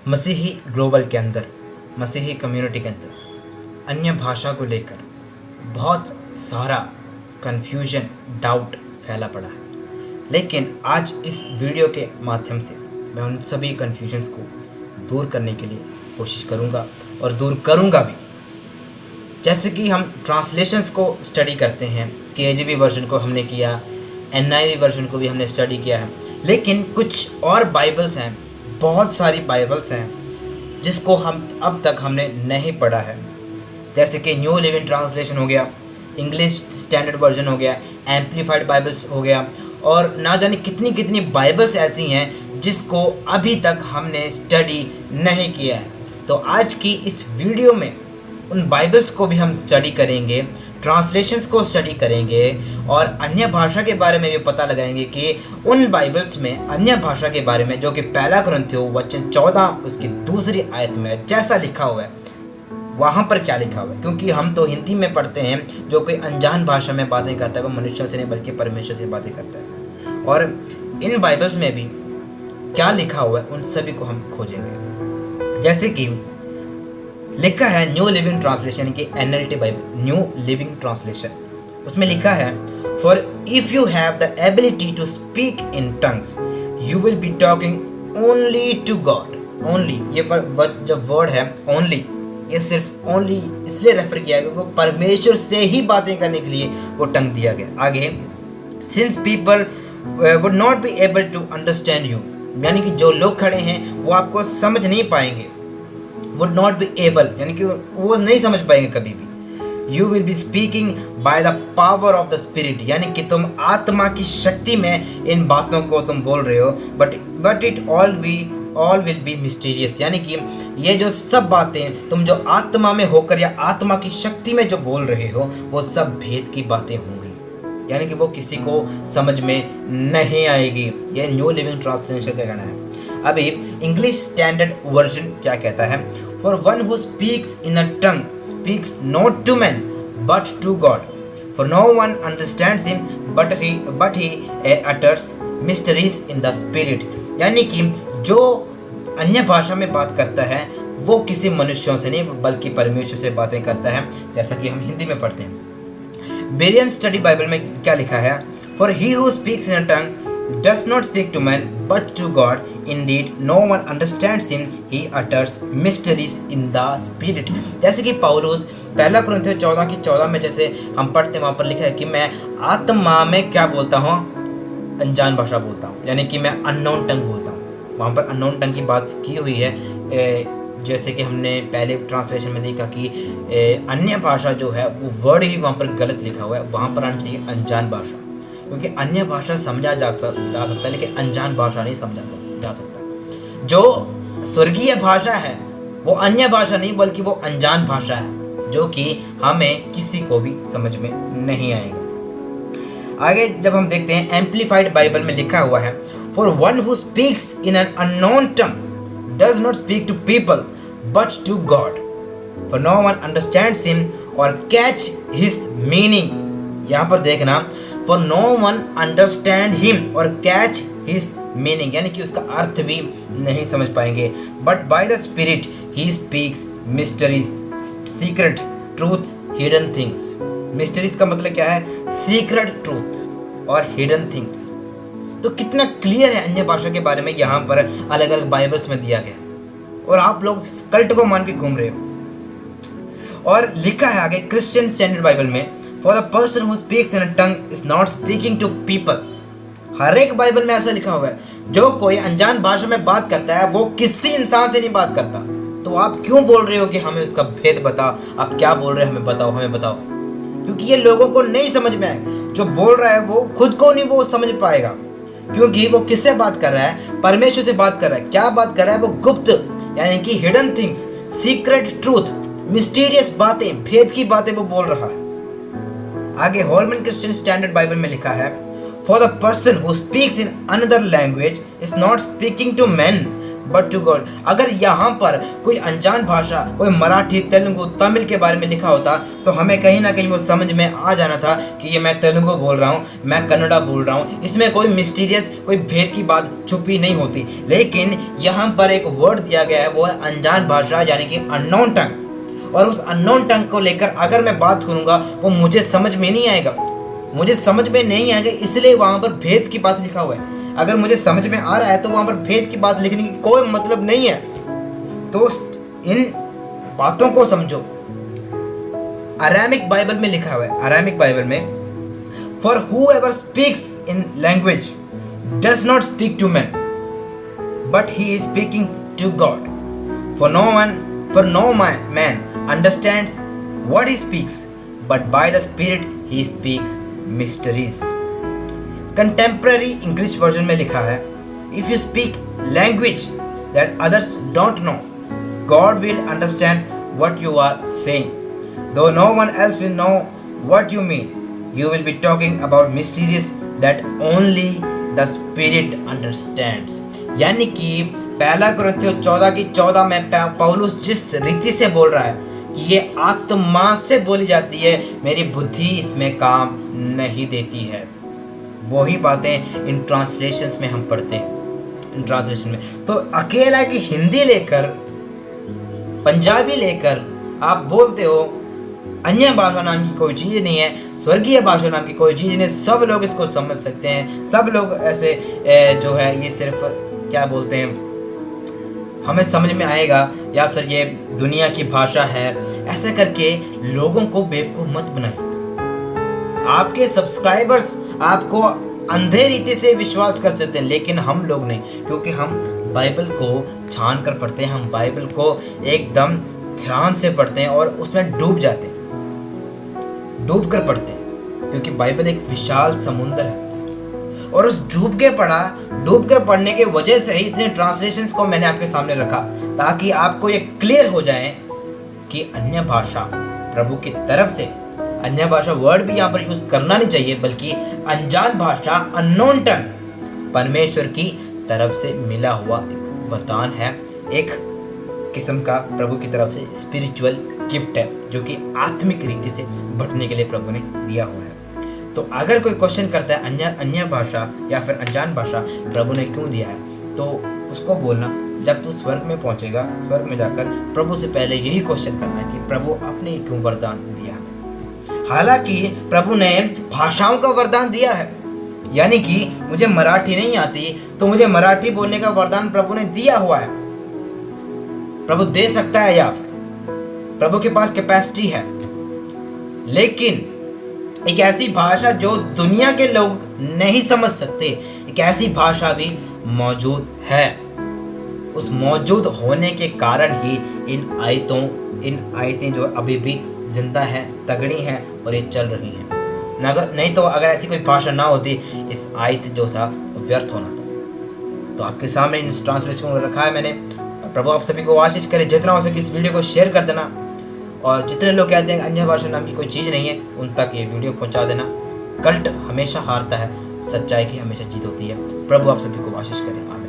मसीही ग्लोबल के अंदर, मसीही कम्युनिटी के अंदर अन्य भाषा को लेकर बहुत सारा कन्फ्यूजन, डाउट फैला पड़ा है। लेकिन आज इस वीडियो के माध्यम से मैं उन सभी कन्फ्यूजन्स को दूर करने के लिए कोशिश करूंगा और दूर करूंगा भी। जैसे कि हम ट्रांसलेशंस को स्टडी करते हैं, केजीवी वर्जन को हमने किया, एनआईवी वर्जन को भी हमने स्टडी किया है, लेकिन कुछ और बाइबल्स हैं, बहुत सारी बाइबल्स हैं जिसको हम अब तक हमने नहीं पढ़ा है। जैसे कि न्यू लिविंग ट्रांसलेशन हो गया, इंग्लिश स्टैंडर्ड वर्जन हो गया, एम्पलीफाइड बाइबल्स हो गया, और ना जाने कितनी कितनी बाइबल्स ऐसी हैं जिसको अभी तक हमने स्टडी नहीं किया है। तो आज की इस वीडियो में उन बाइबल्स को भी हम स्टडी करेंगे, ट्रांसलेशंस को स्टडी करेंगे और अन्य भाषा के बारे में भी पता लगाएंगे कि उन बाइबल्स में अन्य भाषा के बारे में, जो कि पहला कुरिन्थियों वचन 14 उसकी दूसरी आयत में जैसा लिखा हुआ है वहाँ पर क्या लिखा हुआ है। क्योंकि हम तो हिंदी में पढ़ते हैं, जो कोई अनजान भाषा में बातें करता है वो मनुष्यों से नहीं बल्कि परमेश्वर से बातें करता है। और इन बाइबल्स में भी क्या लिखा हुआ है उन सभी को हम खोजेंगे। जैसे कि लिखा है न्यू लिविंग ट्रांसलेशन की NLT Bible, New Living Translation, उसमें लिखा है for if you have the ability to speak in tongues you will be talking only to God. Only, ये जो वर्ड है ओनली, ये सिर्फ ओनली इसलिए रेफर किया गया क्योंकि परमेश्वर से ही बातें करने के लिए वो टंग दिया गया। आगे, since people would not be able to understand you, यानी कि जो लोग खड़े हैं वो आपको समझ नहीं पाएंगे। वुड नॉट बी एबल यानी कि वो नहीं समझ पाएंगे कभी भी। You will be speaking by the power of the spirit, यानी कि तुम आत्मा की शक्ति में इन बातों को तुम बोल रहे हो। But it all will be mysterious, यानी कि ये जो सब बातें तुम जो आत्मा में होकर या आत्मा की शक्ति में जो बोल रहे हो वो सब भेद की बातें होंगी, यानी कि वो किसी को समझ में नहीं आएगी। ये न्यू लिविंग ट्रांसलेशन का कहना है। अभी इंग्लिश स्टैंडर्ड वर्जन क्या कहता है, for one who speaks in a tongue speaks not to man but to God, for no one understands him but he utters mysteries in the spirit, यानी कि जो अन्य भाषा में बात करता है वो किसी मनुष्यों से नहीं बल्कि परमेश्वर से बातें करता है, जैसा कि हम हिंदी में पढ़ते हैं। बेरियन स्टडी बाइबल में क्या लिखा है, for he who speaks in a tongue does not speak to man but to God, indeed no one understands him, he utters mysteries in the spirit। जैसे कि पौलुस पहला कुरिन्थियों 14 की 14 में जैसे हम पढ़ते हैं वहाँ पर लिखा है कि मैं आत्मा में क्या बोलता हूँ, अनजान भाषा बोलता हूँ, यानी कि मैं अननोन टंग बोलता हूँ। वहाँ पर अननोन टंग की बात की हुई है। जैसे कि हमने पहले ट्रांसलेशन में देखा कि अन्य भाषा जो है वो वर्ड ही वहाँ पर गलत लिखा हुआ है, वहाँ पर आना चाहिए अनजान भाषा, क्योंकि अन्य भाषा समझा जा सकता है लेकिन अनजान भाषा नहीं समझा जा सकता। जो स्वर्गीय भाषा है वो अन्य भाषा नहीं बल्कि वो अनजान भाषा है, जो कि हमें किसी को भी समझ में नहीं आएगा। आगे जब हम देखते हैं एम्पलीफाइड बाइबल में लिखा हुआ है, for one who speaks in an unknown tongue does not speak to people but to God, for no one understands him or catch his meaning. यहाँ पर देखना, For no one understand him और catch his meaning, यानी कि उसका अर्थ भी नहीं समझ पाएंगे। But by the Spirit he speaks mysteries, secret truths, hidden things। Mysteries का मतलब क्या है, secret truths और hidden things। तो कितना क्लियर है अन्य भाषा के बारे में यहाँ पर अलग अलग बाइबल्स में दिया गया, और आप लोग कल्ट को मान के घूम रहे हो। और लिखा है आगे क्रिश्चियन स्टैंडर्ड बाइबल में, For the person who speaks in a tongue is not speaking to people। हर एक बाइबल में ऐसा लिखा हुआ है, जो कोई अनजान भाषा में बात करता है वो किसी इंसान से नहीं बात करता। तो आप क्यों बोल रहे हो कि हमें उसका भेद बताओ, आप क्या बोल रहे हैं हमें बताओ, हमें बताओ, क्योंकि ये लोगों को नहीं समझ में आएगा। जो बोल रहा है वो खुद को नहीं वो समझ पाएगा, क्योंकि वो किससे बात कर रहा है, परमेश्वर से बात कर रहा है। क्या बात कर रहा है वो, गुप्त यानी कि hidden things, secret truth, mysterious बातें, भेद की बातें वो बोल रहा है। आगे होलमैन क्रिश्चियन स्टैंडर्ड बाइबल में लिखा है, for the person who speaks in another language is not speaking to man but to God. अगर यहाँ पर कोई अनजान भाषा, कोई मराठी, तेलुगु, तमिल के बारे में लिखा होता तो हमें कहीं ना कहीं वो समझ में आ जाना था कि ये मैं तेलुगु बोल रहा हूँ, मैं कन्नड़ा बोल रहा हूँ, इसमें कोई मिस्टीरियस, कोई भेद की बात छुपी नहीं होती। लेकिन यहाँ पर एक वर्ड दिया गया है, वो है अनजान भाषा, यानी कि अननोन टंग। और उस अननोन टंग को लेकर अगर मैं बात करूँगा वो मुझे समझ में नहीं आएगा, मुझे समझ में नहीं आएगा, इसलिए वहाँ पर भेद की बात लिखा हुआ है। अगर मुझे समझ में आ रहा है तो वहाँ पर भेद की बात लिखने की कोई मतलब नहीं है। तो इन बातों को समझो। अरामिक बाइबल में लिखा हुआ है, अरामिक बाइबल में, for whoever speaks in language does not speak to man but he is speaking to God, for no man understands what he speaks, but by the Spirit he speaks mysteries. Contemporary English version में लिखा है, if you speak language that others don't know, God will understand what you are saying, though no one else will know what you mean, you will be talking about mysterious that only the spirit understands. यानी कि पहला कुरिन्थियों 14:14 में पौलुस जिस रीति से बोल रहा है कि ये आत्मा से बोली जाती है, मेरी बुद्धि इसमें काम नहीं देती है, वही बातें इन ट्रांसलेशंस में हम पढ़ते हैं। इन ट्रांसलेशन में तो अकेला कि हिंदी लेकर, पंजाबी लेकर आप बोलते हो अन्य भाषा नाम की कोई चीज़ नहीं है, स्वर्गीय भाषा नाम की कोई चीज़ नहीं, सब लोग इसको समझ सकते हैं, सब लोग ऐसे जो है ये सिर्फ क्या बोलते हैं, हमें समझ में आएगा, या फिर ये दुनिया की भाषा है, ऐसा करके लोगों को बेवकूफ़ मत बनाइए। आपके सब्सक्राइबर्स आपको अंधे रीति से विश्वास कर सकते हैं, लेकिन हम लोग नहीं, क्योंकि हम बाइबल को छान कर पढ़ते हैं, हम बाइबल को एकदम ध्यान से पढ़ते हैं और उसमें डूब जाते हैं, डूब कर पढ़ते हैं, क्योंकि बाइबल एक विशाल समुद्र है। और उस डूब के पढ़ने के वजह से ही इतने ट्रांसलेशंस को मैंने आपके सामने रखा, ताकि आपको ये क्लियर हो जाए कि अन्य भाषा प्रभु की तरफ से, अन्य भाषा वर्ड भी यहाँ पर यूज करना नहीं चाहिए, बल्कि अनजान भाषा, अननोन टंग परमेश्वर की तरफ से मिला हुआ एक वरदान है, एक किस्म का प्रभु की तरफ से स्पिरिचुअल गिफ्ट है, जो कि आत्मिक रीति से बढ़ने के लिए प्रभु ने दिया हुआ है। तो अगर कोई क्वेश्चन करता है अन्य भाषा या फिर अनजान भाषा प्रभु ने क्यों दिया है, तो उसको बोलना, जब तू स्वर्ग में पहुंचेगा, स्वर्ग में जाकर प्रभु से पहले यही क्वेश्चन करना है कि प्रभु आपने क्यों वरदान दिया है। हालांकि प्रभु ने भाषाओं का वरदान दिया है, यानी कि मुझे मराठी नहीं आती तो मुझे मराठी बोलने का वरदान प्रभु ने दिया हुआ है, प्रभु दे सकता है, या प्रभु के पास कैपेसिटी है। लेकिन एक ऐसी भाषा जो दुनिया के लोग नहीं समझ सकते, एक ऐसी भाषा भी मौजूद है। उस मौजूद होने के कारण ही इन आयतें जो अभी भी जिंदा हैं, तगड़ी हैं और ये चल रही हैं। नहीं तो अगर ऐसी कोई भाषा ना होती, इस आयत जो था व्यर्थ होना था। तो आपके सामने इन ट्रांसलेशन को रखा है मैंने। प्रभु आप सभी को आशीष करे, जितना हो सके इस वीडियो को शेयर कर देना, और जितने लोग कहते हैं अन्य भाषा नाम की कोई चीज़ नहीं है, उन तक ये वीडियो पहुंचा देना। कल्ट हमेशा हारता है, सच्चाई की हमेशा जीत होती है। प्रभु आप सभी को आशीष करें। आमीन।